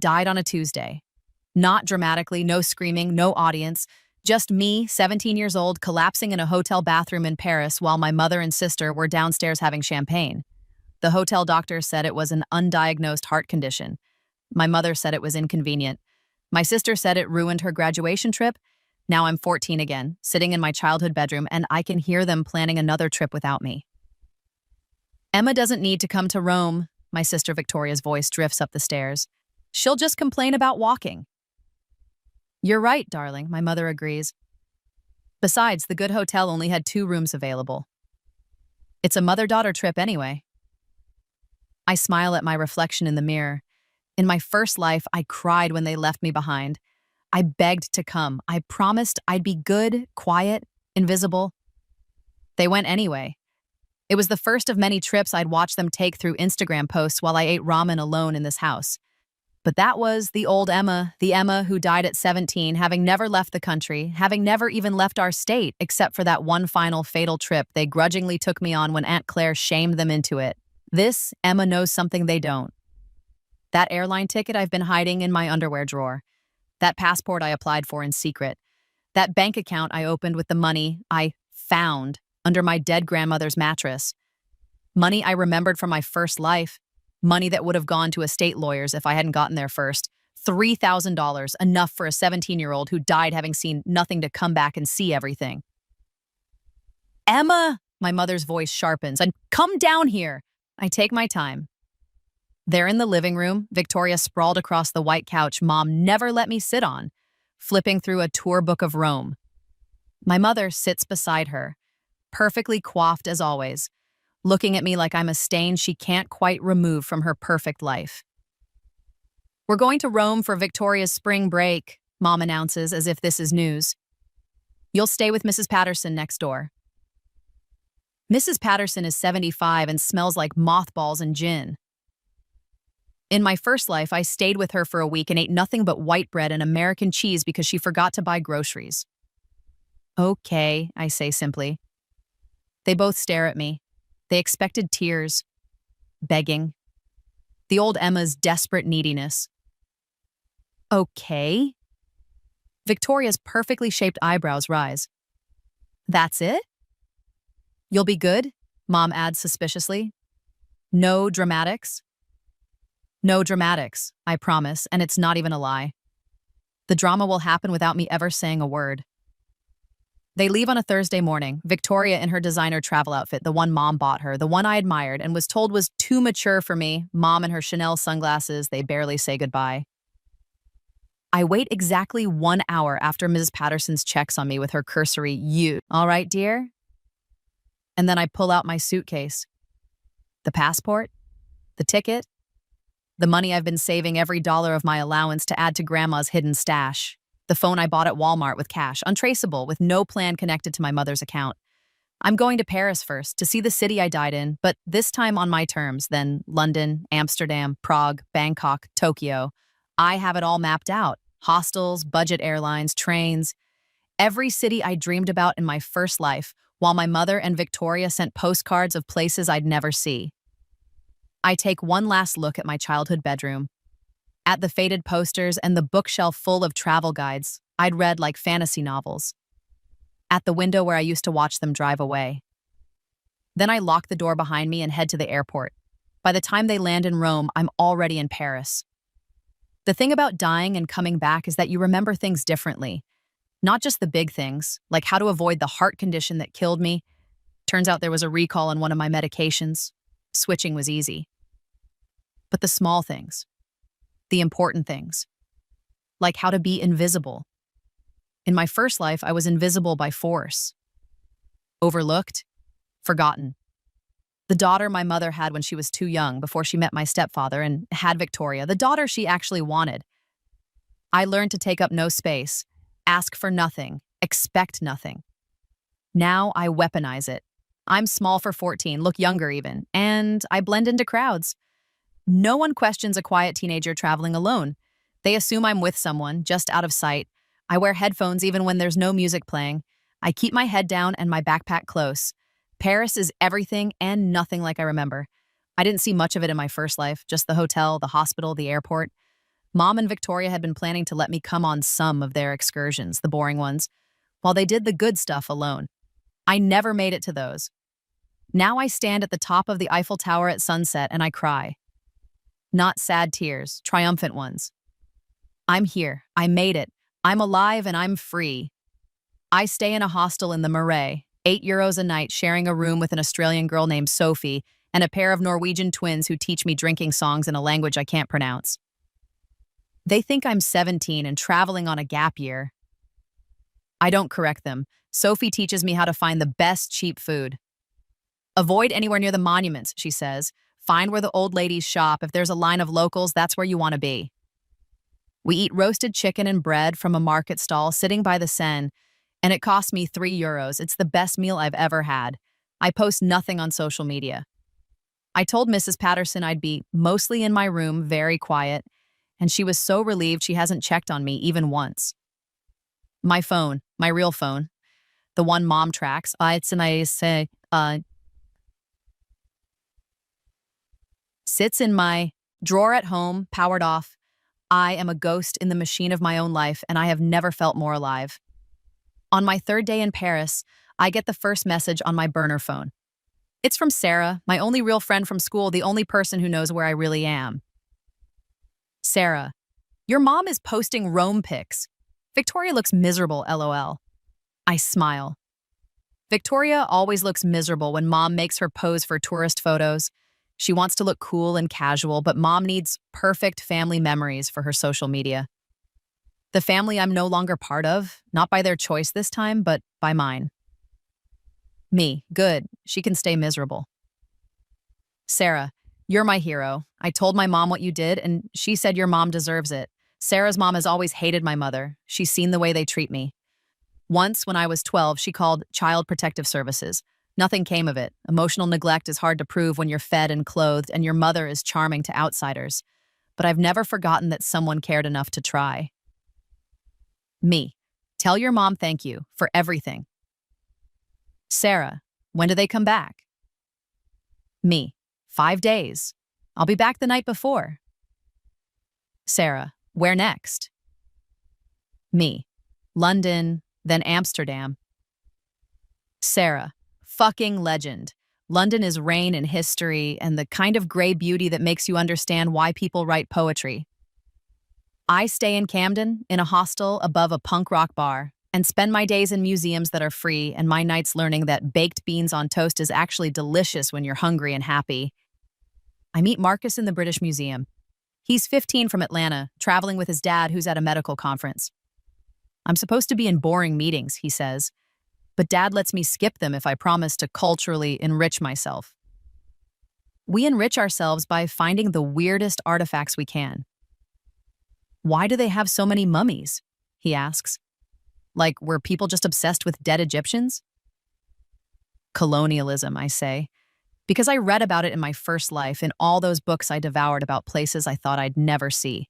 Died on a Tuesday. Not dramatically, no screaming, no audience. Just me, 17 years old, collapsing in a hotel bathroom in Paris while my mother and sister were downstairs having champagne. The hotel doctor said it was an undiagnosed heart condition. My mother said it was inconvenient. My sister said it ruined her graduation trip. Now I'm 14 again, sitting in my childhood bedroom, and I can hear them planning another trip without me. Emma doesn't need to come to Rome, my sister Victoria's voice drifts up the stairs. She'll just complain about walking. You're right, darling, my mother agrees. Besides, the good hotel only had 2 rooms available. It's a mother-daughter trip anyway. I smile at my reflection in the mirror. In my first life, I cried when they left me behind. I begged to come. I promised I'd be good, quiet, invisible. They went anyway. It was the first of many trips I'd watched them take through Instagram posts while I ate ramen alone in this house. But that was the old Emma, the Emma who died at 17, having never left the country, having never even left our state, except for that one final fatal trip they grudgingly took me on when Aunt Claire shamed them into it. This Emma knows something they don't. That airline ticket I've been hiding in my underwear drawer. That passport I applied for in secret. That bank account I opened with the money I found under my dead grandmother's mattress. Money I remembered from my first life. Money that would have gone to estate lawyers if I hadn't gotten there first. $3,000, enough for a 17-year-old who died having seen nothing to come back and see everything. Emma, my mother's voice sharpens, and come down here. I take my time. There in the living room, Victoria sprawled across the white couch Mom never let me sit on, flipping through a tour book of Rome. My mother sits beside her, perfectly coiffed as always, looking at me like I'm a stain she can't quite remove from her perfect life. We're going to Rome for Victoria's spring break, Mom announces as if this is news. You'll stay with Mrs. Patterson next door. Mrs. Patterson is 75 and smells like mothballs and gin. In my first life, I stayed with her for a week and ate nothing but white bread and American cheese because she forgot to buy groceries. Okay, I say simply. They both stare at me. They expected tears, begging. The old Emma's desperate neediness. Okay. Victoria's perfectly shaped eyebrows rise. That's it? You'll be good? Mom adds suspiciously. No dramatics? No dramatics, I promise, and it's not even a lie. The drama will happen without me ever saying a word. They leave on a Thursday morning, Victoria in her designer travel outfit, the one Mom bought her, the one I admired and was told was too mature for me, Mom in her Chanel sunglasses, they barely say goodbye. I wait exactly 1 hour after Mrs. Patterson's checks on me with her cursory, "You, all right, dear?" And then I pull out my suitcase. The passport, the ticket, the money I've been saving every dollar of my allowance to add to Grandma's hidden stash. The phone I bought at Walmart with cash, untraceable, with no plan connected to my mother's account. I'm going to Paris first, to see the city I died in, but this time on my terms, then London, Amsterdam, Prague, Bangkok, Tokyo. I have it all mapped out. Hostels, budget airlines, trains. Every city I dreamed about in my first life, while my mother and Victoria sent postcards of places I'd never see. I take one last look at my childhood bedroom, at the faded posters and the bookshelf full of travel guides I'd read like fantasy novels, at the window where I used to watch them drive away. Then I lock the door behind me and head to the airport. By the time they land in Rome, I'm already in Paris. The thing about dying and coming back is that you remember things differently. Not just the big things, like how to avoid the heart condition that killed me. Turns out there was a recall on one of my medications. Switching was easy. But the small things, the important things, like how to be invisible. In my first life, I was invisible by force. Overlooked, forgotten. The daughter my mother had when she was too young before she met my stepfather and had Victoria, the daughter she actually wanted. I learned to take up no space, ask for nothing, expect nothing. Now I weaponize it. I'm small for 14, look younger even, and I blend into crowds. No one questions a quiet teenager traveling alone. They assume I'm with someone, just out of sight. I wear headphones even when there's no music playing. I keep my head down and my backpack close. Paris is everything and nothing like I remember. I didn't see much of it in my first life, just the hotel, the hospital, the airport. Mom and Victoria had been planning to let me come on some of their excursions, the boring ones, while they did the good stuff alone. I never made it to those. Now I stand at the top of the Eiffel Tower at sunset and I cry. Not sad tears, triumphant ones. I'm here. I made it. I'm alive and I'm free. I stay in a hostel in the Marais, €8 a night, sharing a room with an Australian girl named Sophie and a pair of Norwegian twins who teach me drinking songs in a language I can't pronounce. They think I'm 17 and traveling on a gap year. I don't correct them. Sophie teaches me how to find the best cheap food. Avoid anywhere near the monuments, she says. Find where the old ladies shop. If there's a line of locals, that's where you want to be. We eat roasted chicken and bread from a market stall sitting by the Seine, and it cost me €3. It's the best meal I've ever had. I post nothing on social media. I told Mrs. Patterson I'd be mostly in my room, very quiet, and she was so relieved she hasn't checked on me even once. My phone, my real phone, the one Mom tracks, sits in my drawer at home, powered off. I am a ghost in the machine of my own life, and I have never felt more alive. On my third day in Paris, I get the first message on my burner phone. It's from Sarah, my only real friend from school, the only person who knows where I really am. Sarah, your mom is posting Rome pics. Victoria looks miserable, LOL. I smile. Victoria always looks miserable when Mom makes her pose for tourist photos. She wants to look cool and casual, but Mom needs perfect family memories for her social media. The family I'm no longer part of, not by their choice this time, but by mine. Me, good, she can stay miserable. Sarah, you're my hero. I told my mom what you did, and she said your mom deserves it. Sarah's mom has always hated my mother. She's seen the way they treat me. Once, when I was 12, she called Child Protective Services. Nothing came of it. Emotional neglect is hard to prove when you're fed and clothed, and your mother is charming to outsiders. But I've never forgotten that someone cared enough to try. Me, tell your mom thank you for everything. Sarah, when do they come back? Me, 5 days. I'll be back the night before. Sarah, where next? Me, London, then Amsterdam. Sarah, fucking legend. London is rain and history and the kind of gray beauty that makes you understand why people write poetry. I stay in Camden, in a hostel above a punk rock bar, and spend my days in museums that are free and my nights learning that baked beans on toast is actually delicious when you're hungry and happy. I meet Marcus in the British Museum. He's 15 from Atlanta, traveling with his dad who's at a medical conference. I'm supposed to be in boring meetings, he says, but Dad lets me skip them if I promise to culturally enrich myself. We enrich ourselves by finding the weirdest artifacts we can. Why do they have so many mummies? He asks. Like, were people just obsessed with dead Egyptians? Colonialism, I say, because I read about it in my first life in all those books I devoured about places I thought I'd never see.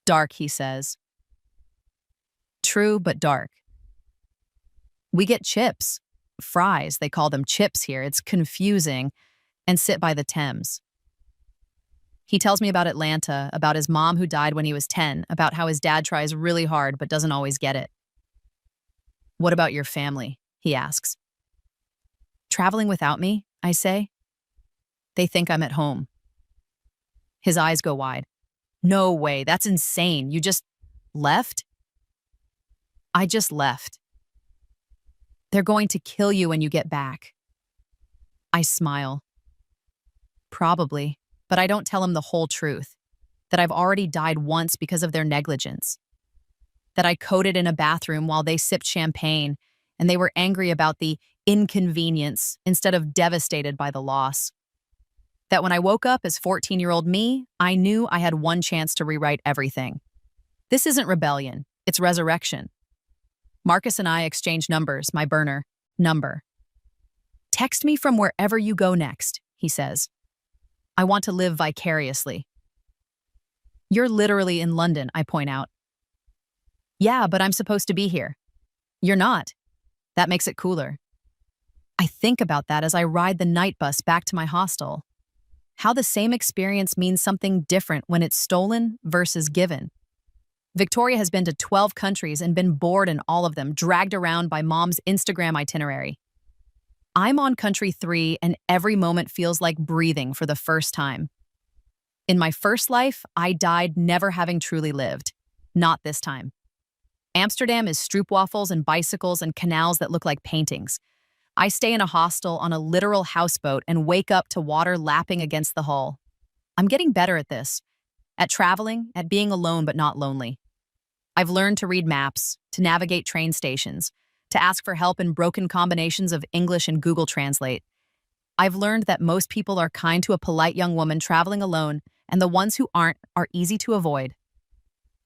Dark, he says. True, but dark. We get chips. Fries, they call them chips here. It's confusing. And sit by the Thames. He tells me about Atlanta, about his mom who died when he was 10, about how his dad tries really hard but doesn't always get it. What about your family? He asks. Traveling without me, I say. They think I'm at home. His eyes go wide. No way, that's insane. You just left? I just left. They're going to kill you when you get back. I smile. Probably, but I don't tell him the whole truth. That I've already died once because of their negligence. That I coded in a bathroom while they sipped champagne, and they were angry about the inconvenience instead of devastated by the loss. That when I woke up as 14-year-old me, I knew I had one chance to rewrite everything. This isn't rebellion, it's resurrection. Marcus and I exchange numbers, my burner number. Text me from wherever you go next, he says. I want to live vicariously. You're literally in London, I point out. Yeah, but I'm supposed to be here. You're not. That makes it cooler. I think about that as I ride the night bus back to my hostel. how the same experience means something different when it's stolen versus given. Victoria has been to 12 countries and been bored in all of them, dragged around by mom's Instagram itinerary. I'm on country 3 and every moment feels like breathing for the first time. In my first life, I died never having truly lived. Not this time. Amsterdam is stroopwafels and bicycles and canals that look like paintings. I stay in a hostel on a literal houseboat and wake up to water lapping against the hull. I'm getting better at this. At traveling, at being alone but not lonely. I've learned to read maps, to navigate train stations, to ask for help in broken combinations of English and Google Translate. I've learned that most people are kind to a polite young woman traveling alone, and the ones who aren't are easy to avoid.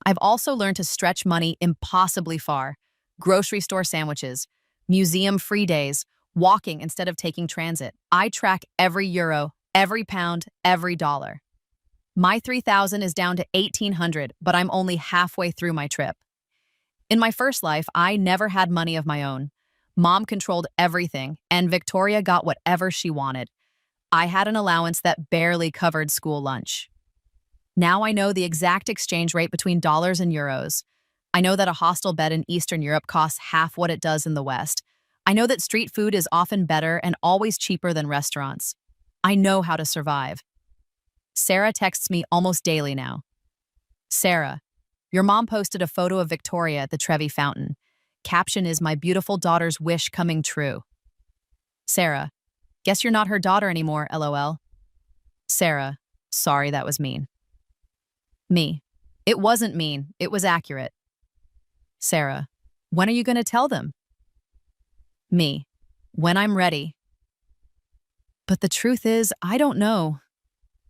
I've also learned to stretch money impossibly far. Grocery store sandwiches, museum free days, walking instead of taking transit. I track every euro, every pound, every dollar. My 3,000 is down to 1,800, but I'm only halfway through my trip. In my first life, I never had money of my own. Mom controlled everything, and Victoria got whatever she wanted. I had an allowance that barely covered school lunch. Now I know the exact exchange rate between dollars and euros. I know that a hostel bed in Eastern Europe costs half what it does in the West. I know that street food is often better and always cheaper than restaurants. I know how to survive. Sarah texts me almost daily now. Sarah, your mom posted a photo of Victoria at the Trevi Fountain. Caption is my beautiful daughter's wish coming true. Sarah, guess you're not her daughter anymore, LOL. Sarah, sorry that was mean. Me, it wasn't mean, it was accurate. Sarah, when are you going to tell them? Me, when I'm ready. But the truth is, I don't know.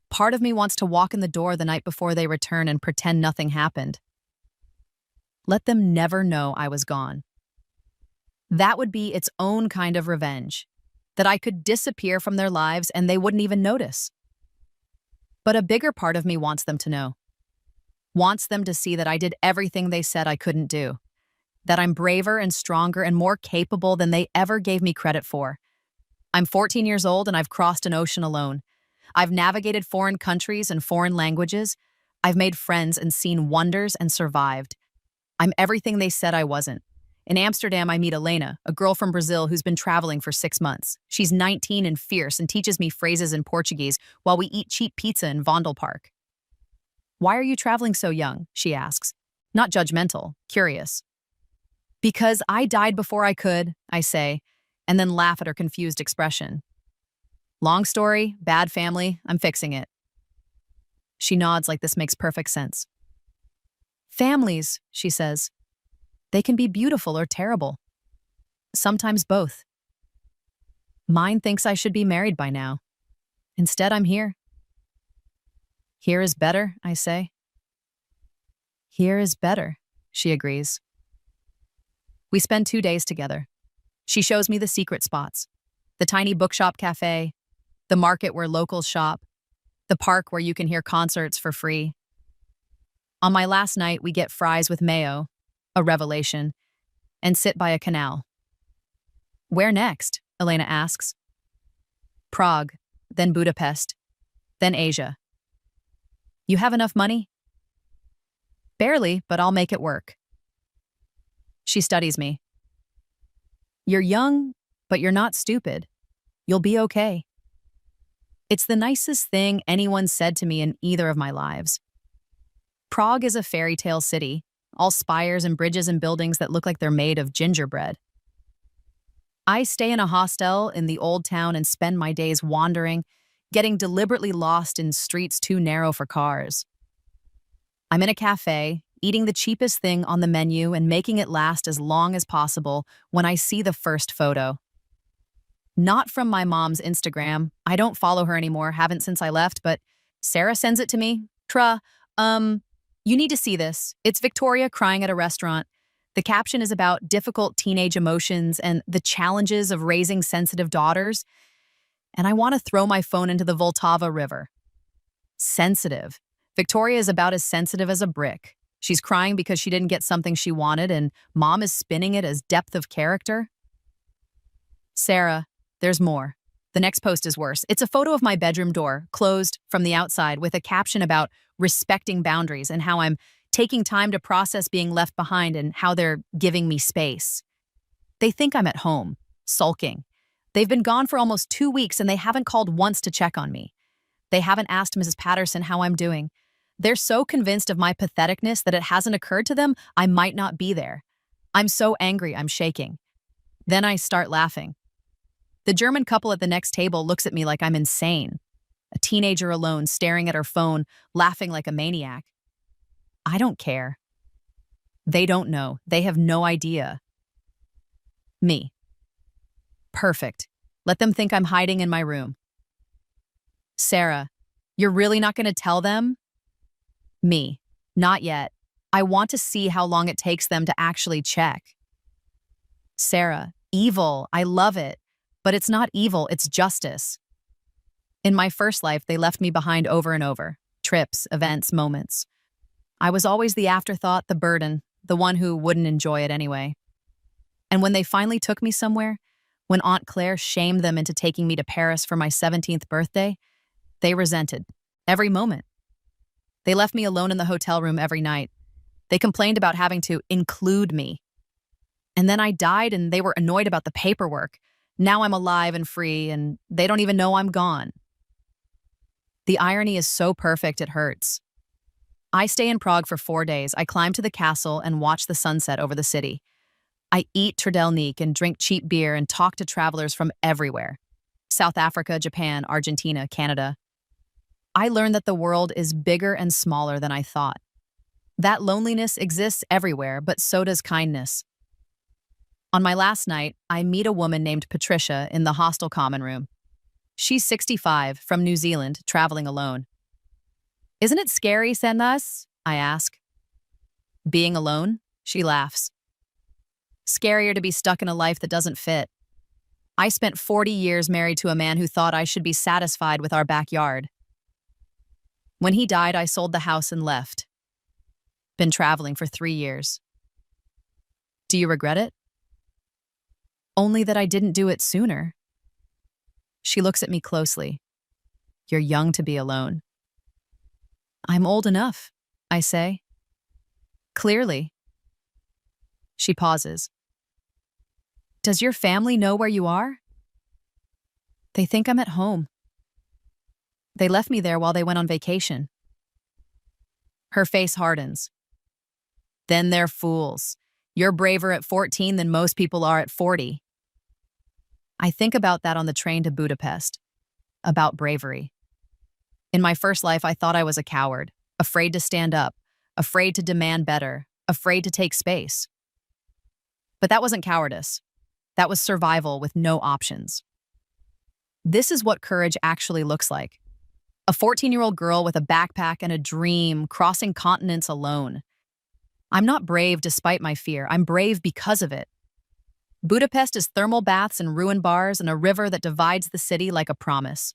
Part of me wants to walk in the door the night before they return and pretend nothing happened. Let them never know I was gone. That would be its own kind of revenge, that I could disappear from their lives and they wouldn't even notice. But a bigger part of me wants them to know. Wants them to see that I did everything they said I couldn't do. That I'm braver and stronger and more capable than they ever gave me credit for. I'm 14 years old and I've crossed an ocean alone. I've navigated foreign countries and foreign languages. I've made friends and seen wonders and survived. I'm everything they said I wasn't. In Amsterdam, I meet Elena, a girl from Brazil who's been traveling for 6 months. She's 19 and fierce and teaches me phrases in Portuguese while we eat cheap pizza in Vondelpark. Why are you traveling so young? She asks. Not judgmental, curious. Because I died before I could, I say, and then laugh at her confused expression. Long story, bad family, I'm fixing it. She nods like this makes perfect sense. Families, she says, they can be beautiful or terrible. Sometimes both. Mine thinks I should be married by now. Instead, I'm here. Here is better, I say. Here is better, she agrees. We spend 2 days together. She shows me the secret spots, the tiny bookshop cafe, the market where locals shop, the park where you can hear concerts for free. On my last night, we get fries with mayo, a revelation, and sit by a canal. Where next? Elena asks. Prague, then Budapest, then Asia. You have enough money? Barely, but I'll make it work. She studies me. You're young, but you're not stupid. You'll be okay. It's the nicest thing anyone said to me in either of my lives. Prague is a fairy tale city, all spires and bridges and buildings that look like they're made of gingerbread. I stay in a hostel in the old town and spend my days wandering, getting deliberately lost in streets too narrow for cars. I'm in a cafe, eating the cheapest thing on the menu and making it last as long as possible when I see the first photo. Not from my mom's Instagram. I don't follow her anymore, haven't since I left, but Sarah sends it to me. You need to see this. It's Victoria crying at a restaurant. The caption is about difficult teenage emotions and the challenges of raising sensitive daughters. And I want to throw my phone into the Vltava River. Sensitive. Victoria is about as sensitive as a brick. She's crying because she didn't get something she wanted, and mom is spinning it as depth of character. Sarah, there's more. The next post is worse. It's a photo of my bedroom door, closed from the outside, with a caption about respecting boundaries and how I'm taking time to process being left behind and how they're giving me space. They think I'm at home, sulking. They've been gone for almost 2 weeks and they haven't called once to check on me. They haven't asked Mrs. Patterson how I'm doing. They're so convinced of my patheticness that it hasn't occurred to them I might not be there. I'm so angry, I'm shaking. Then I start laughing. The German couple at the next table looks at me like I'm insane. A teenager alone, staring at her phone, laughing like a maniac. I don't care. They don't know. They have no idea. Me. Perfect. Let them think I'm hiding in my room. Sarah, you're really not going to tell them? Me. Not yet. I want to see how long it takes them to actually check. Sarah, evil. I love it. But it's not evil, it's justice. In my first life, they left me behind over and over. Trips, events, moments. I was always the afterthought, the burden, the one who wouldn't enjoy it anyway. And when they finally took me somewhere, when Aunt Claire shamed them into taking me to Paris for my 17th birthday, they resented every moment. They left me alone in the hotel room every night. They complained about having to include me. And then I died and they were annoyed about the paperwork. Now I'm alive and free and they don't even know I'm gone. The irony is so perfect it hurts. I stay in Prague for 4 days. I climb to the castle and watch the sunset over the city. I eat Trdelník and drink cheap beer and talk to travelers from everywhere. South Africa, Japan, Argentina, Canada. I learn that the world is bigger and smaller than I thought. That loneliness exists everywhere, but so does kindness. On my last night, I meet a woman named Patricia in the hostel common room. She's 65, from New Zealand, traveling alone. Isn't it scary, Sendas? I ask. Being alone? She laughs. Scarier to be stuck in a life that doesn't fit. I spent 40 years married to a man who thought I should be satisfied with our backyard. When he died, I sold the house and left. Been traveling for 3 years. Do you regret it? Only that I didn't do it sooner. She looks at me closely. You're young to be alone. I'm old enough, I say. Clearly. She pauses. Does your family know where you are? They think I'm at home. They left me there while they went on vacation. Her face hardens. Then they're fools. You're braver at 14 than most people are at 40. I think about that on the train to Budapest. About bravery. In my first life, I thought I was a coward, afraid to stand up, afraid to demand better, afraid to take space. But that wasn't cowardice. That was survival with no options. This is what courage actually looks like. A 14-year-old girl with a backpack and a dream crossing continents alone. I'm not brave despite my fear. I'm brave because of it. Budapest is thermal baths and ruined bars and a river that divides the city like a promise.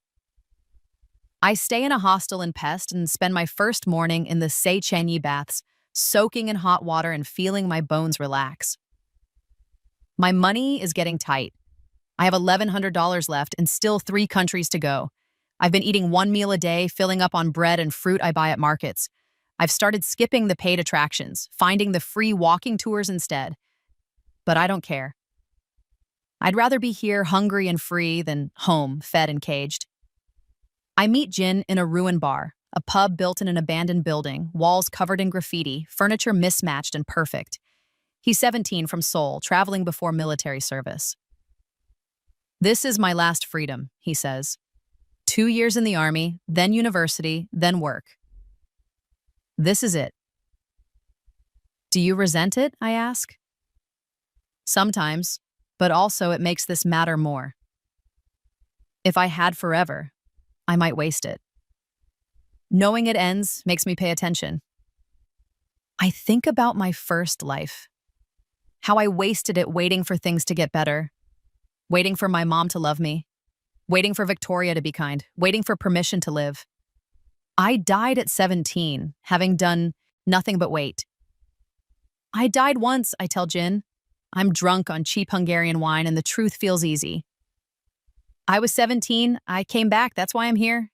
I stay in a hostel in Pest and spend my first morning in the Széchenyi baths, soaking in hot water and feeling my bones relax. My money is getting tight. I have $1,100 left and still 3 countries to go. I've been eating 1 meal a day, filling up on bread and fruit I buy at markets. I've started skipping the paid attractions, finding the free walking tours instead. But I don't care. I'd rather be here hungry and free than home, fed and caged. I meet Jin in a ruined bar, a pub built in an abandoned building, walls covered in graffiti, furniture mismatched and perfect. He's 17 from Seoul, traveling before military service. This is my last freedom, he says. 2 years in the army, then university, then work. This is it. Do you resent it? I ask. Sometimes, but also it makes this matter more. If I had forever, I might waste it. Knowing it ends makes me pay attention. I think about my first life. How I wasted it waiting for things to get better. Waiting for my mom to love me. Waiting for Victoria to be kind. Waiting for permission to live. I died at 17, having done nothing but wait. I died once, I tell Jin. I'm drunk on cheap Hungarian wine and the truth feels easy. I was 17. I came back. That's why I'm here.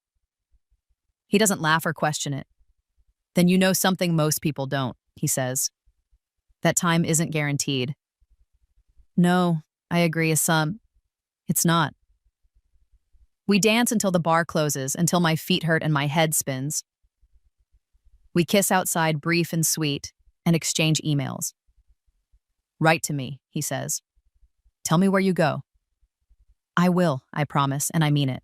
He doesn't laugh or question it. Then you know something most people don't, he says. That time isn't guaranteed. No, I agree, it's not. We dance until the bar closes, until my feet hurt and my head spins. We kiss outside, brief and sweet, and exchange emails. Write to me, he says. Tell me where you go. I will, I promise, and I mean it.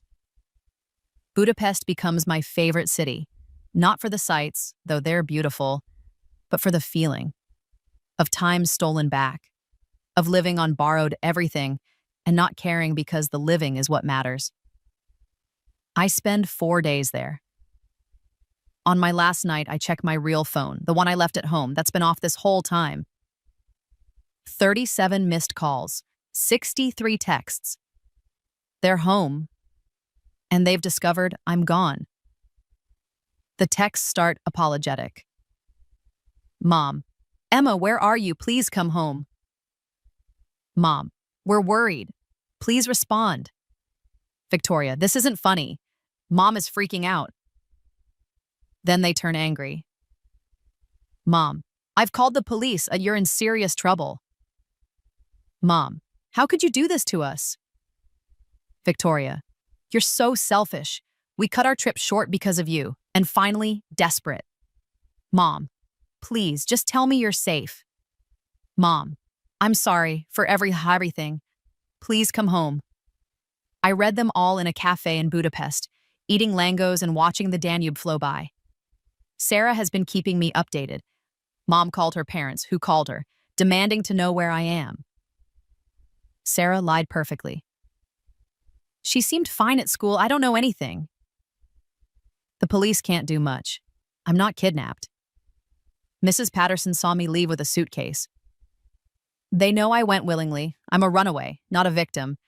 Budapest becomes my favorite city, not for the sights, though they're beautiful, but for the feeling of time stolen back, of living on borrowed everything and not caring because the living is what matters. I spend 4 days there. On my last night, I check my real phone, the one I left at home that's been off this whole time. 37 missed calls, 63 texts. They're home, and they've discovered I'm gone. The texts start apologetic. Mom, Emma, where are you? Please come home. Mom, we're worried. Please respond. Victoria, this isn't funny. Mom is freaking out. Then they turn angry. Mom, I've called the police. You're in serious trouble. Mom, how could you do this to us? Victoria, you're so selfish. We cut our trip short because of you. And finally, desperate. Mom, please, just tell me you're safe. Mom, I'm sorry for everything. Please come home. I read them all in a cafe in Budapest, eating langos and watching the Danube flow by. Sarah has been keeping me updated. Mom called her parents, who called her, demanding to know where I am. Sarah lied perfectly. She seemed fine at school. I don't know anything. The police can't do much. I'm not kidnapped. Mrs. Patterson saw me leave with a suitcase. They know I went willingly. I'm a runaway, not a victim.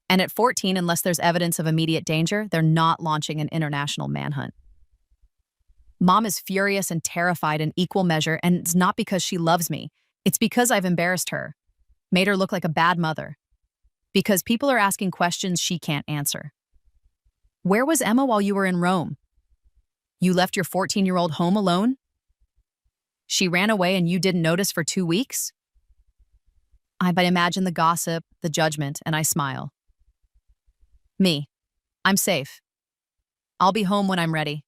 And at 14, unless there's evidence of immediate danger, they're not launching an international manhunt. Mom is furious and terrified in equal measure, and it's not because she loves me. It's because I've embarrassed her, made her look like a bad mother. Because people are asking questions she can't answer. Where was Emma while you were in Rome? You left your 14-year-old home alone? She ran away and you didn't notice for 2 weeks? I imagine the gossip, the judgment, and I smile. Me. I'm safe. I'll be home when I'm ready.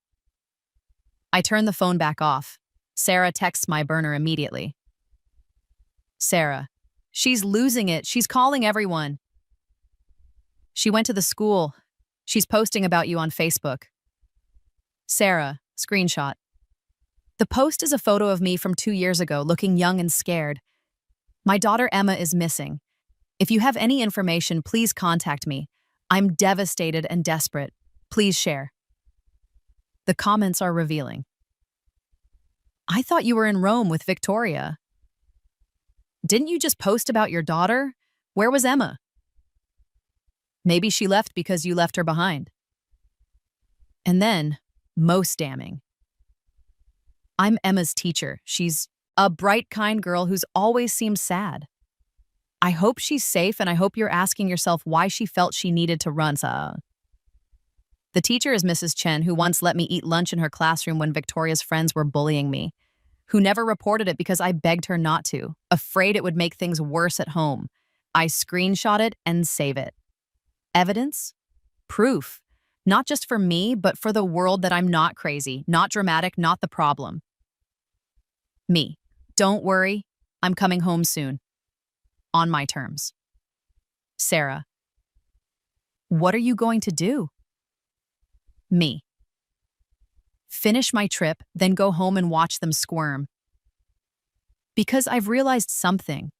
I turn the phone back off. Sarah texts my burner immediately. Sarah. She's losing it. She's calling everyone. She went to the school. She's posting about you on Facebook. Sarah. Screenshot. The post is a photo of me from 2 years ago, looking young and scared. My daughter Emma is missing. If you have any information, please contact me. I'm devastated and desperate. Please share. The comments are revealing. I thought you were in Rome with Victoria. Didn't you just post about your daughter? Where was Emma? Maybe she left because you left her behind. And then, most damning. I'm Emma's teacher. She's a bright, kind girl who's always seemed sad. I hope she's safe, and I hope you're asking yourself why she felt she needed to run. The teacher is Mrs. Chen, who once let me eat lunch in her classroom when Victoria's friends were bullying me, who never reported it because I begged her not to, afraid it would make things worse at home. I screenshot it and save it. Evidence? Proof. Not just for me, but for the world that I'm not crazy, not dramatic, not the problem. Me. Don't worry. I'm coming home soon. On my terms. Sarah. What are you going to do? Me. Finish my trip, then go home and watch them squirm. Because I've realized something.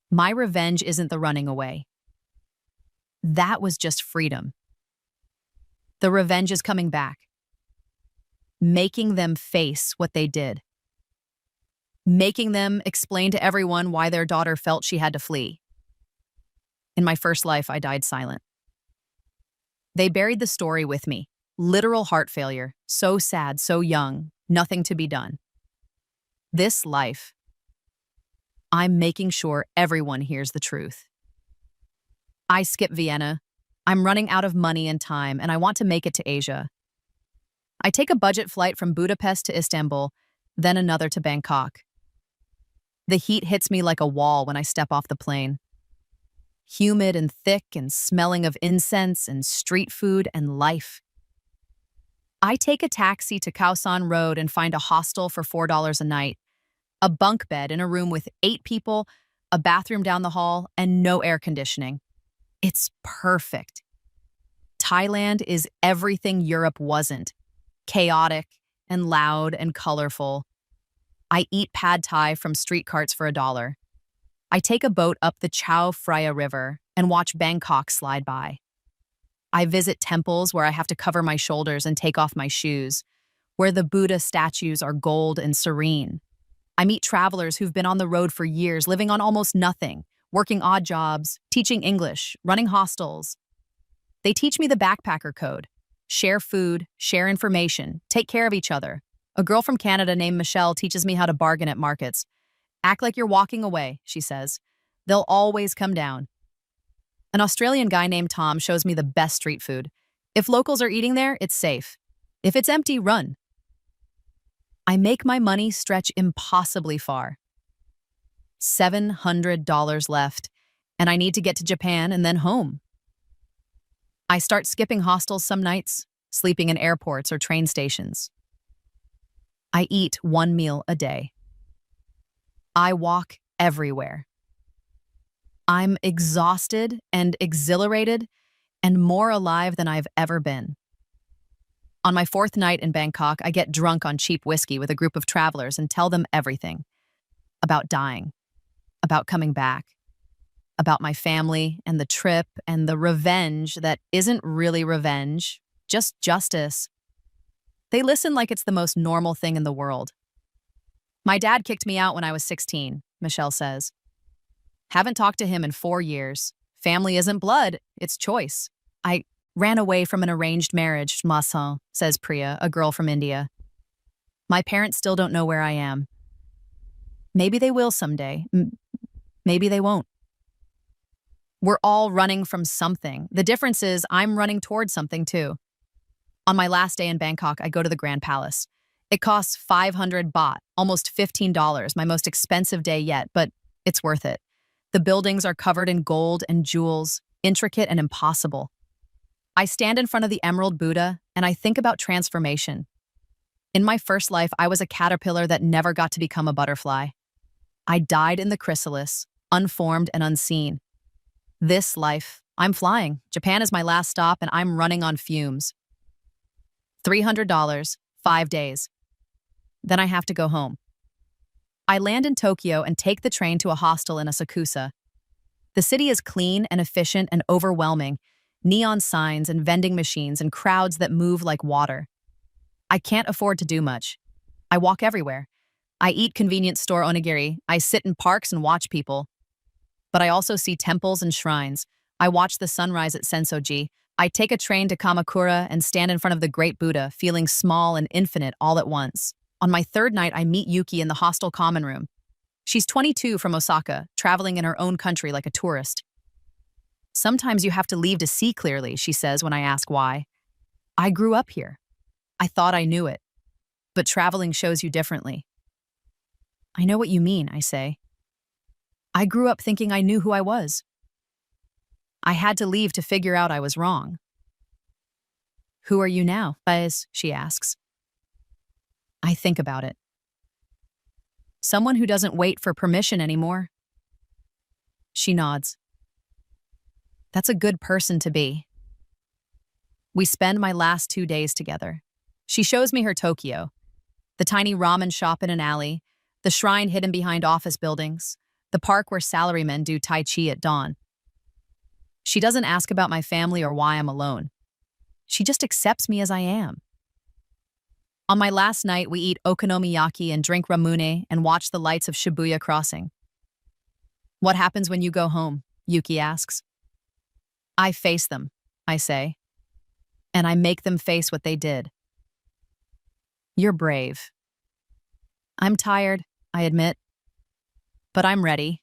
My revenge isn't the running away. That was just freedom. The revenge is coming back. Making them face what they did. Making them explain to everyone why their daughter felt she had to flee. In my first life, I died silent. They buried the story with me. Literal heart failure. So sad, so young. Nothing to be done. This life, I'm making sure everyone hears the truth. I skip Vienna. I'm running out of money and time, and I want to make it to Asia. I take a budget flight from Budapest to Istanbul, then another to Bangkok. The heat hits me like a wall when I step off the plane. Humid and thick and smelling of incense and street food and life. I take a taxi to Khao San Road and find a hostel for $4 a night, a bunk bed in a room with 8 people, a bathroom down the hall, and no air conditioning. It's perfect. Thailand is everything Europe wasn't. Chaotic and loud and colorful. I eat pad thai from street carts for $1. I take a boat up the Chao Phraya River and watch Bangkok slide by. I visit temples where I have to cover my shoulders and take off my shoes, where the Buddha statues are gold and serene. I meet travelers who've been on the road for years, living on almost nothing, working odd jobs, teaching English, running hostels. They teach me the backpacker code. Share food, share information, take care of each other. A girl from Canada named Michelle teaches me how to bargain at markets. Act like you're walking away, she says. They'll always come down. An Australian guy named Tom shows me the best street food. If locals are eating there, it's safe. If it's empty, run. I make my money stretch impossibly far. $700 left, and I need to get to Japan and then home. I start skipping hostels some nights, sleeping in airports or train stations. I eat 1 meal a day. I walk everywhere. I'm exhausted and exhilarated and more alive than I've ever been. On my 4th night in Bangkok, I get drunk on cheap whiskey with a group of travelers and tell them everything. About dying, about coming back, about my family and the trip and the revenge that isn't really revenge, just justice. They listen like it's the most normal thing in the world. My dad kicked me out when I was 16, Michelle says. Haven't talked to him in 4 years. Family isn't blood, it's choice. I ran away from an arranged marriage, Masan, says Priya, a girl from India. My parents still don't know where I am. Maybe they will someday. Maybe they won't. We're all running from something. The difference is I'm running towards something too. On my last day in Bangkok, I go to the Grand Palace. It costs 500 baht, almost $15, my most expensive day yet, but it's worth it. The buildings are covered in gold and jewels, intricate and impossible. I stand in front of the Emerald Buddha and I think about transformation. In my first life, I was a caterpillar that never got to become a butterfly. I died in the chrysalis, unformed and unseen. This life, I'm flying. Japan is my last stop and I'm running on fumes. $300, 5 days. Then I have to go home. I land in Tokyo and take the train to a hostel in Asakusa. The city is clean and efficient and overwhelming. Neon signs and vending machines and crowds that move like water. I can't afford to do much. I walk everywhere. I eat convenience store onigiri. I sit in parks and watch people. But I also see temples and shrines. I watch the sunrise at Sensoji. I take a train to Kamakura and stand in front of the Great Buddha, feeling small and infinite all at once. On my 3rd night, I meet Yuki in the hostel common room. She's 22 from Osaka, traveling in her own country like a tourist. Sometimes you have to leave to see clearly, she says when I ask why. I grew up here. I thought I knew it. But traveling shows you differently. I know what you mean, I say. I grew up thinking I knew who I was. I had to leave to figure out I was wrong. Who are you now, Faiz? She asks. I think about it. Someone who doesn't wait for permission anymore. She nods. That's a good person to be. We spend my last 2 days together. She shows me her Tokyo, the tiny ramen shop in an alley, the shrine hidden behind office buildings, the park where salarymen do Tai Chi at dawn. She doesn't ask about my family or why I'm alone. She just accepts me as I am. On my last night, we eat okonomiyaki and drink ramune and watch the lights of Shibuya crossing. What happens when you go home? Yuki asks. I face them, I say. And I make them face what they did. You're brave. I'm tired, I admit. But I'm ready.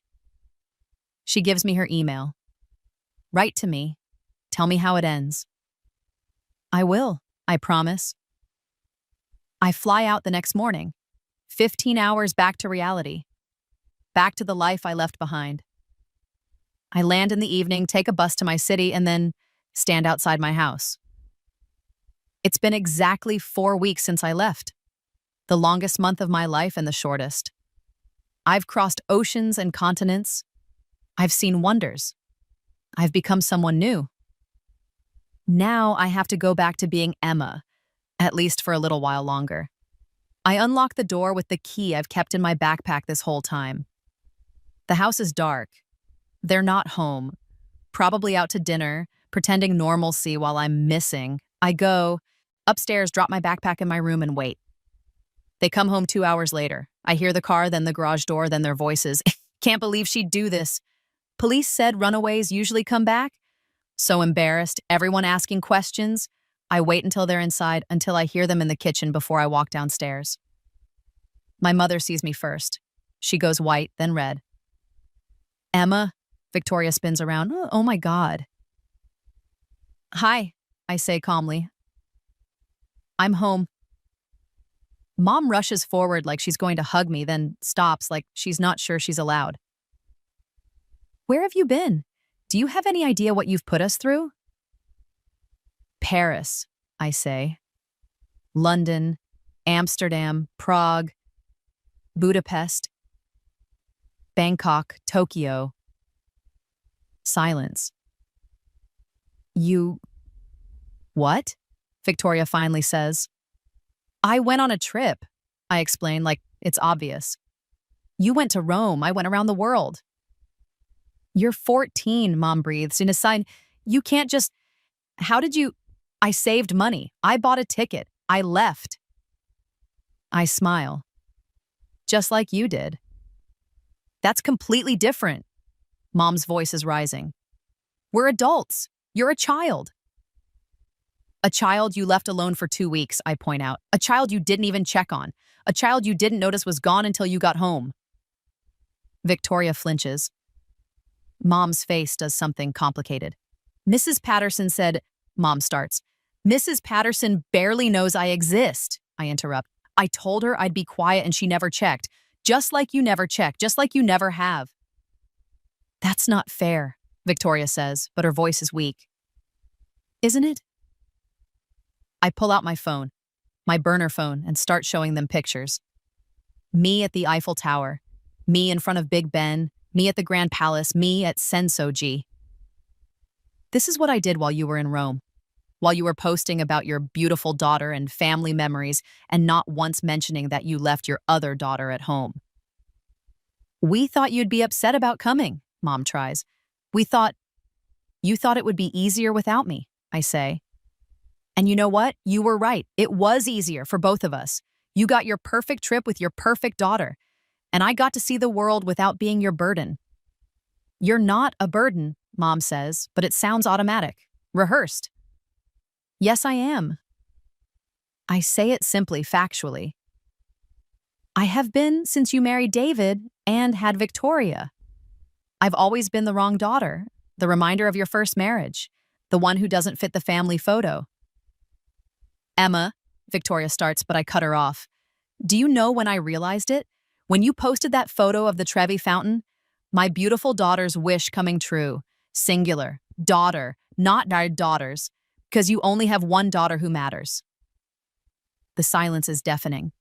She gives me her email. Write to me. Tell me how it ends. I will, I promise. I fly out the next morning, 15 hours back to reality, back to the life I left behind. I land in the evening, take a bus to my city, and then stand outside my house. It's been exactly 4 weeks since I left, the longest month of my life and the shortest. I've crossed oceans and continents. I've seen wonders. I've become someone new. Now I have to go back to being Emma, at least for a little while longer. I unlock the door with the key I've kept in my backpack this whole time. The house is dark. They're not home, probably out to dinner, pretending normalcy while I'm missing. I go upstairs, drop my backpack in my room, and wait. They come home 2 hours later. I hear the car, then the garage door, then their voices. Can't believe she'd do this. Police said runaways usually come back. So embarrassed, everyone asking questions. I wait until they're inside, until I hear them in the kitchen before I walk downstairs. My mother sees me first. She goes white, then red. Emma, Victoria spins around. Oh my God. Hi, I say calmly. I'm home. Mom rushes forward like she's going to hug me, then stops like she's not sure she's allowed. Where have you been? Do you have any idea what you've put us through? Paris, I say. London, Amsterdam, Prague, Budapest, Bangkok, Tokyo. Silence. You... What? Victoria finally says. I went on a trip, I explain like it's obvious. You went to Rome, I went around the world. You're 14, Mom breathes in a sign. You can't just... How did you... I saved money. I bought a ticket. I left. I smile. Just like you did. That's completely different. Mom's voice is rising. We're adults. You're a child. A child you left alone for 2 weeks, I point out. A child you didn't even check on. A child you didn't notice was gone until you got home. Victoria flinches. Mom's face does something complicated. Mrs. Patterson said, Mom starts. Mrs. Patterson barely knows I exist, I interrupt. I told her I'd be quiet and she never checked. Just like you never checked, just like you never have. That's not fair, Victoria says, but her voice is weak. Isn't it? I pull out my phone, my burner phone, and start showing them pictures. Me at the Eiffel Tower, me in front of Big Ben, me at the Grand Palace, me at Sensoji. This is what I did while you were in Rome, while you were posting about your beautiful daughter and family memories and not once mentioning that you left your other daughter at home. We thought you'd be upset about coming, Mom tries. You thought it would be easier without me, I say. And you know what? You were right. It was easier for both of us. You got your perfect trip with your perfect daughter, and I got to see the world without being your burden. You're not a burden, Mom says, but it sounds automatic, rehearsed. Yes, I am. I say it simply, factually. I have been since you married David and had Victoria. I've always been the wrong daughter, the reminder of your first marriage, the one who doesn't fit the family photo. Emma, Victoria starts, but I cut her off. Do you know when I realized it? When you posted that photo of the Trevi fountain? My beautiful daughter's wish coming true. Singular. Daughter, not our daughters. Because you only have one daughter who matters. The silence is deafening.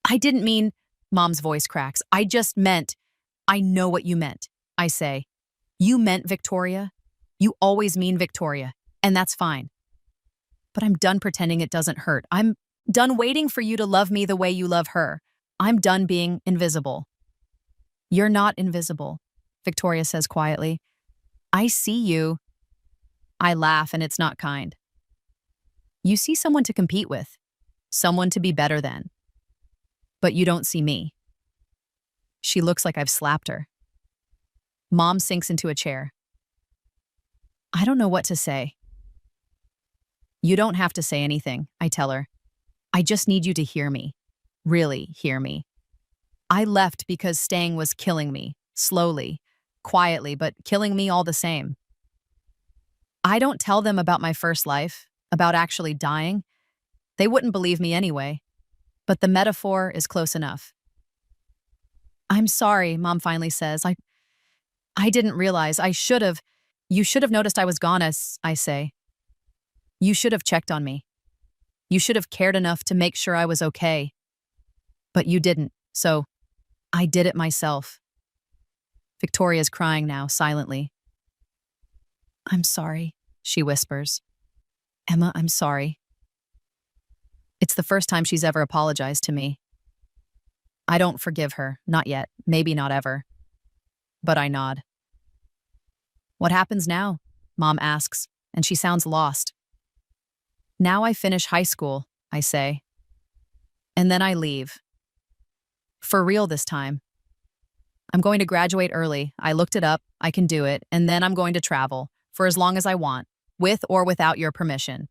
I didn't mean, Mom's voice cracks. I just meant, I know what you meant, I say. You meant Victoria. You always mean Victoria, and that's fine. But I'm done pretending it doesn't hurt. I'm done waiting for you to love me the way you love her. I'm done being invisible. You're not invisible, Victoria says quietly. I see you. I laugh, and it's not kind. You see someone to compete with, someone to be better than. But you don't see me. She looks like I've slapped her. Mom sinks into a chair. I don't know what to say. You don't have to say anything, I tell her. I just need you to hear me. Really hear me. I left because staying was killing me, slowly, quietly, but killing me all the same. I don't tell them about my first life, about actually dying. They wouldn't believe me anyway. But the metaphor is close enough. I'm sorry, Mom finally says. I didn't realize. You should have noticed I was gone, as I say. You should have checked on me. You should have cared enough to make sure I was okay. But you didn't, so I did it myself. Victoria's crying now, silently. I'm sorry, she whispers. Emma, I'm sorry. It's the first time she's ever apologized to me. I don't forgive her, not yet, maybe not ever. But I nod. What happens now? Mom asks, and she sounds lost. Now I finish high school, I say. And then I leave. For real this time. I'm going to graduate early. I looked it up, I can do it, and then I'm going to travel, for as long as I want, with or without your permission.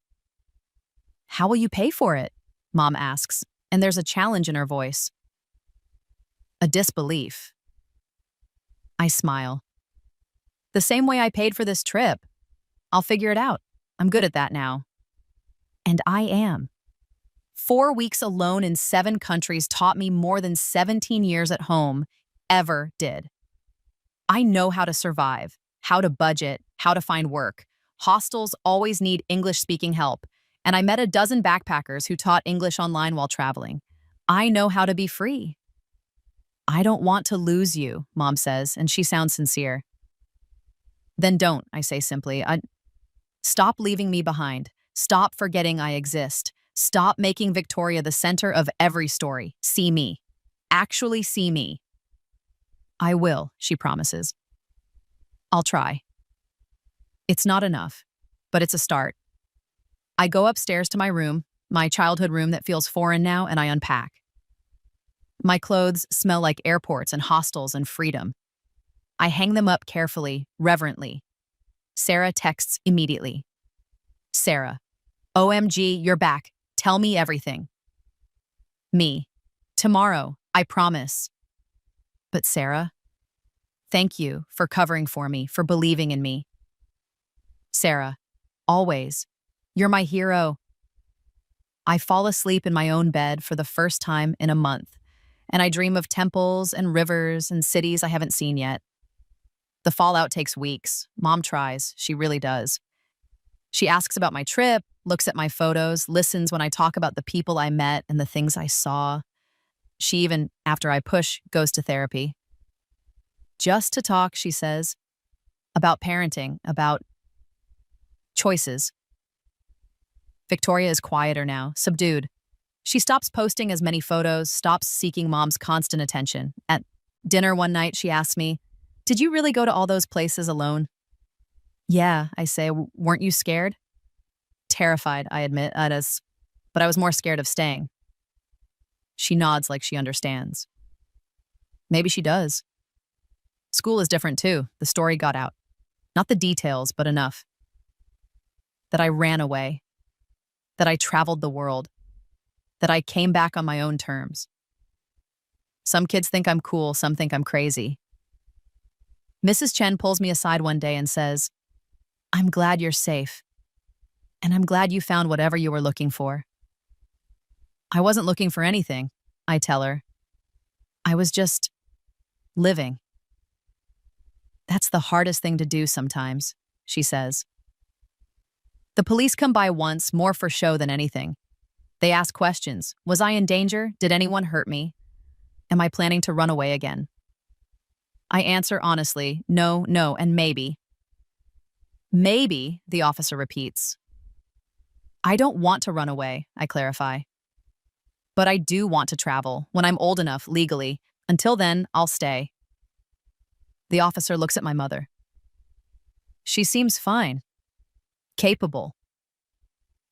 How will you pay for it? Mom asks, and there's a challenge in her voice. A disbelief. I smile. The same way I paid for this trip. I'll figure it out. I'm good at that now. And I am. 4 weeks alone in 7 countries taught me more than 17 years at home ever did. I know how to survive, how to budget, how to find work. Hostels always need English-speaking help, and I met a dozen backpackers who taught English online while traveling. I know how to be free. I don't want to lose you, Mom says, and she sounds sincere. Then don't, I say simply. Stop leaving me behind. Stop forgetting I exist. Stop making Victoria the center of every story. See me. Actually see me. I will, she promises. I'll try. It's not enough, but it's a start. I go upstairs to my room, my childhood room that feels foreign now, and I unpack. My clothes smell like airports and hostels and freedom. I hang them up carefully, reverently. Sarah texts immediately. Sarah, OMG, you're back. Tell me everything. Me, tomorrow, I promise. But Sarah, thank you for covering for me, for believing in me. Sarah, always. You're my hero. I fall asleep in my own bed for the first time in a month, and I dream of temples and rivers and cities I haven't seen yet. The fallout takes weeks. Mom tries. She really does. She asks about my trip, looks at my photos, listens when I talk about the people I met and the things I saw. She even, after I push, goes to therapy. Just to talk, she says, about parenting, about choices. Victoria is quieter now, subdued. She stops posting as many photos, stops seeking Mom's constant attention. At dinner one night, she asked me, "Did you really go to all those places alone?" Yeah, I say. Weren't you scared? Terrified, I admit, but I was more scared of staying. She nods like she understands. Maybe she does. School is different too. The story got out. Not the details, but enough. That I ran away. That I traveled the world. That I came back on my own terms. Some kids think I'm cool, some think I'm crazy. Mrs. Chen pulls me aside one day and says, "I'm glad you're safe. And I'm glad you found whatever you were looking for." I wasn't looking for anything, I tell her. I was just living. That's the hardest thing to do sometimes, she says. The police come by once, more for show than anything. They ask questions. Was I in danger? Did anyone hurt me? Am I planning to run away again? I answer honestly, no, and maybe. Maybe, the officer repeats. I don't want to run away, I clarify. But I do want to travel, when I'm old enough, legally. Until then, I'll stay. The officer looks at my mother. She seems fine. Capable.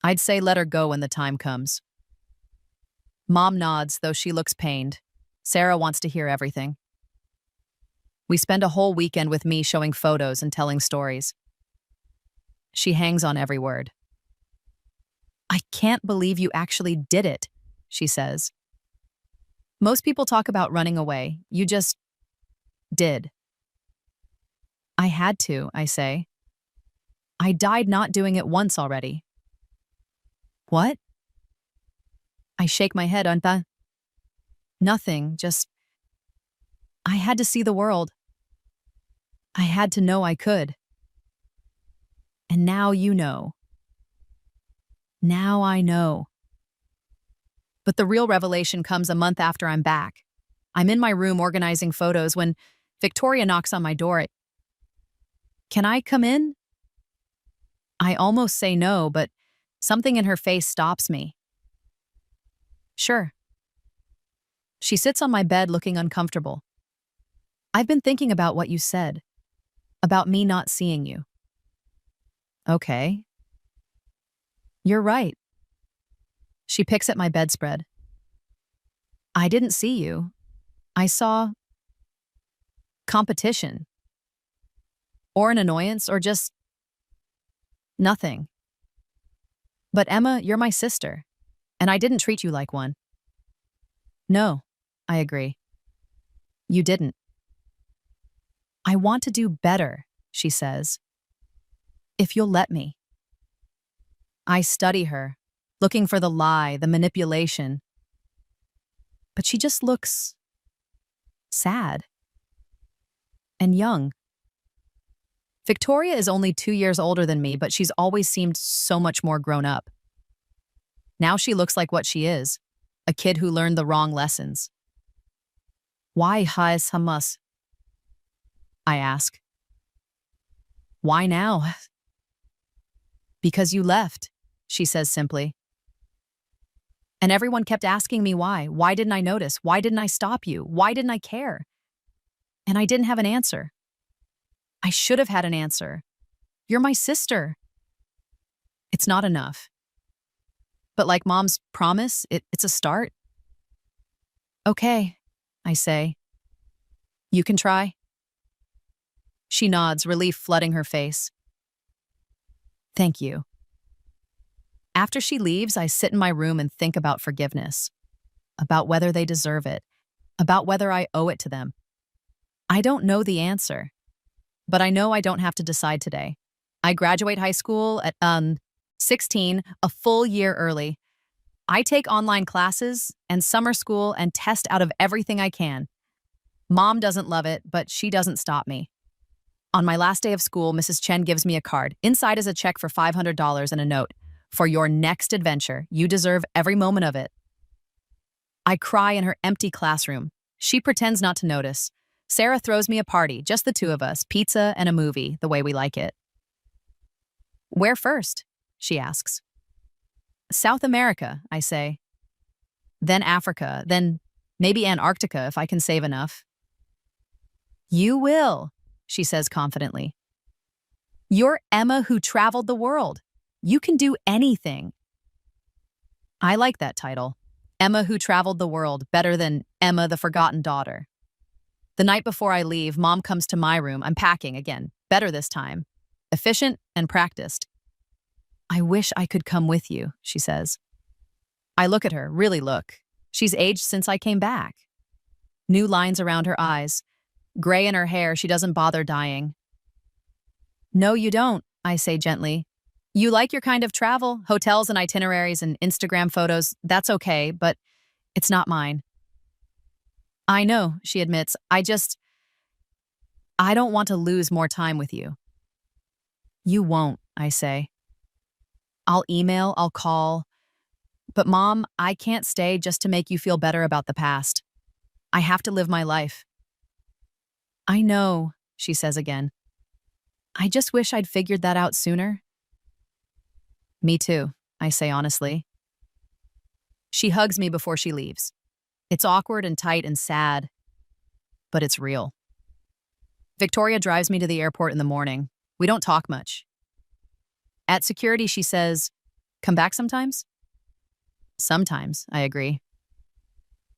I'd say let her go when the time comes. Mom nods, though she looks pained. Sarah wants to hear everything. We spend a whole weekend with me showing photos and telling stories. She hangs on every word. I can't believe you actually did it, she says. Most people talk about running away. You just did. I had to, I say. I died not doing it once already. What? I shake my head, Anta. Nothing, just I had to see the world. I had to know I could. And now you know. Now I know. But the real revelation comes a month after I'm back. I'm in my room organizing photos when Victoria knocks on my door. Can I come in? I almost say no, but something in her face stops me. Sure. She sits on my bed looking uncomfortable. I've been thinking about what you said, about me not seeing you. Okay. You're right. She picks at my bedspread. I didn't see you. I saw competition. Or an annoyance, or just nothing. But Emma, you're my sister, and I didn't treat you like one. No, I agree. You didn't. I want to do better, she says. If you'll let me. I study her, looking for the lie, the manipulation. But she just looks sad and young. Victoria is only 2 years older than me, but she's always seemed so much more grown up. Now she looks like what she is, a kid who learned the wrong lessons. Why has Hamas? I ask. Why now? Because you left, she says simply. And everyone kept asking me why. Why didn't I notice? Why didn't I stop you? Why didn't I care? And I didn't have an answer. I should have had an answer. You're my sister. It's not enough. But like Mom's promise, it's a start. Okay, I say. You can try. She nods, relief flooding her face. Thank you. After she leaves, I sit in my room and think about forgiveness, about whether they deserve it, about whether I owe it to them. I don't know the answer, but I know I don't have to decide today. I graduate high school at 16, a full year early. I take online classes and summer school and test out of everything I can. Mom doesn't love it, but she doesn't stop me. On my last day of school, Mrs. Chen gives me a card. Inside is a check for $500 and a note. For your next adventure, you deserve every moment of it. I cry in her empty classroom. She pretends not to notice. Sarah throws me a party, just the two of us, pizza and a movie, the way we like it. Where first? She asks. South America, I say. Then Africa, then maybe Antarctica if I can save enough. You will, she says confidently. You're Emma who traveled the world. You can do anything. I like that title. Emma who traveled the world, better than Emma the forgotten daughter. The night before I leave, Mom comes to my room. I'm packing again, better this time. Efficient and practiced. I wish I could come with you, she says. I look at her, really look. She's aged since I came back. New lines around her eyes. Gray in her hair, she doesn't bother dyeing. No, you don't, I say gently. You like your kind of travel, hotels and itineraries and Instagram photos, that's okay, but it's not mine. I know, she admits, I don't want to lose more time with you. You won't, I say. I'll email, I'll call. But Mom, I can't stay just to make you feel better about the past. I have to live my life. I know, she says again. I just wish I'd figured that out sooner. Me too, I say honestly. She hugs me before she leaves. It's awkward and tight and sad, but it's real. Victoria drives me to the airport in the morning. We don't talk much. At security, she says, "Come back sometimes?" Sometimes, I agree.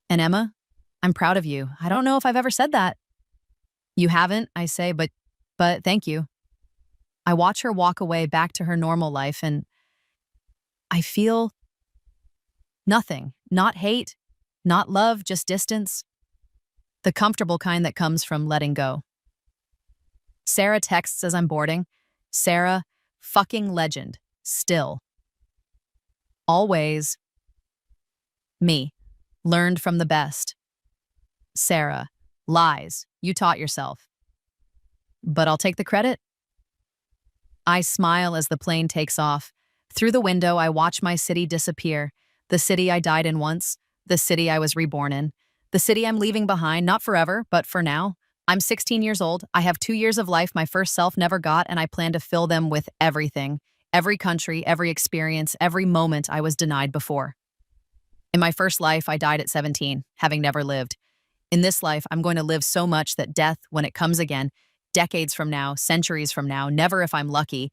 And Emma, I'm proud of you. I don't know if I've ever said that. You haven't, I say, but thank you. I watch her walk away back to her normal life and I feel nothing, not hate, not love, just distance. The comfortable kind that comes from letting go. Sarah texts as I'm boarding. Sarah, Fucking legend. Still. Always. Me. Learned from the best. Sarah. Lies. You taught yourself. But I'll take the credit. I smile as the plane takes off. Through the window, I watch my city disappear. The city I died in once. The city I was reborn in. The city I'm leaving behind, not forever, but for now. I'm 16 years old. I have 2 years of life my first self never got, and I plan to fill them with everything. Every country, every experience, every moment I was denied before. In my first life, I died at 17, having never lived. In this life, I'm going to live so much that death, when it comes again, decades from now, centuries from now, never if I'm lucky,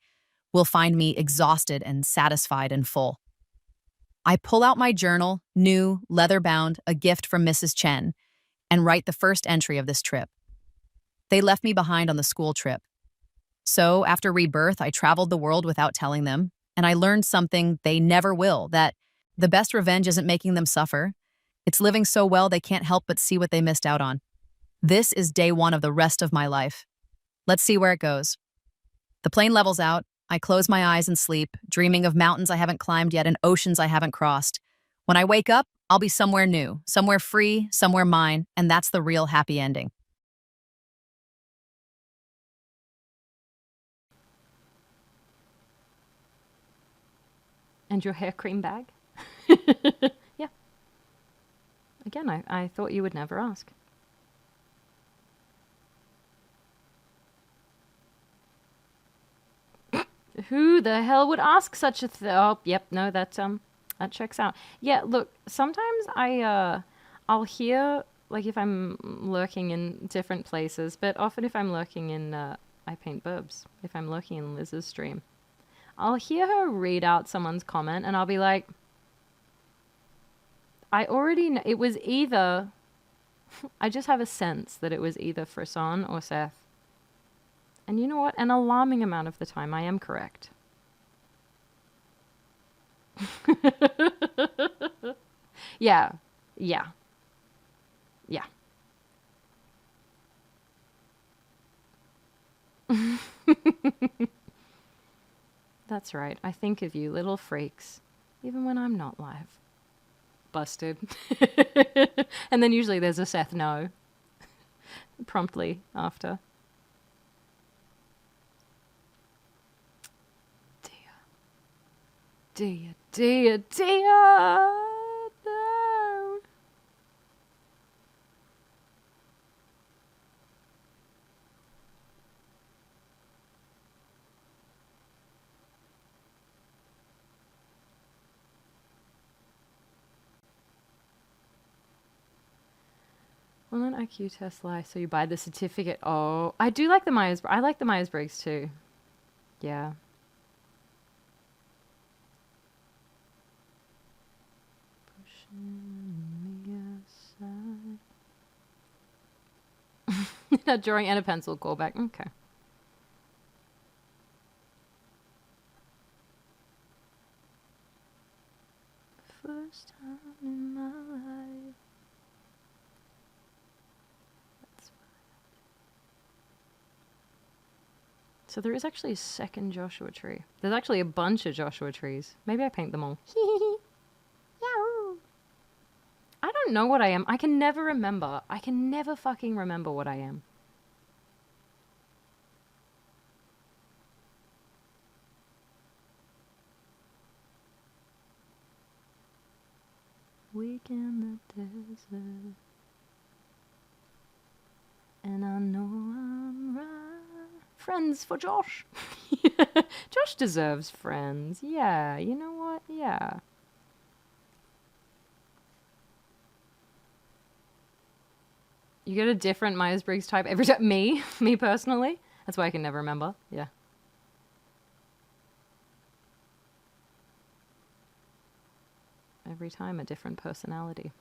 will find me exhausted and satisfied and full. I pull out my journal, new, leather-bound, a gift from Mrs. Chen, and write the first entry of this trip. They left me behind on the school trip. So, after Rebirth, I traveled the world without telling them, and I learned something they never will, that the best revenge isn't making them suffer. It's living so well they can't help but see what they missed out on. This is day one of the rest of my life. Let's see where it goes. The plane levels out. I close my eyes and sleep, dreaming of mountains I haven't climbed yet and oceans I haven't crossed. When I wake up, I'll be somewhere new, somewhere free, somewhere mine, and that's the real happy ending. And your hair cream bag? Yeah. Again, I thought you would never ask. Who the hell would ask such a oh, yep, no, that checks out. Yeah, look, sometimes I'll hear, like, if I'm lurking in different places, but often if I'm lurking in, I paint burbs, if I'm lurking in Liz's stream, I'll hear her read out someone's comment and I'll be like, I already know, it was either, I just have a sense that it was either Frisson or Seth. And you know what? An alarming amount of the time I am correct. Yeah. Yeah. Yeah. That's right. I think of you, little freaks, even when I'm not live. Busted. And then usually there's a Seth no. Promptly after. Dear, dear, dear, no. Will an IQ test lie? So you buy the certificate? Oh, I do like the Myers-Briggs. I like the Myers-Briggs too. Yeah. A drawing and a pencil callback. Okay. First time in my life. That's fine. So there is actually a second Joshua tree. There's actually a bunch of Joshua trees. Maybe I paint them all. I don't know what I am. I can never remember. I can never fucking remember what I am. Week in the desert. And I know I'm right. Friends for Josh. Josh deserves friends. Yeah, you know what? Yeah. You get a different Myers-Briggs type every time. Me personally. That's why I can never remember. Yeah. Every time a different personality.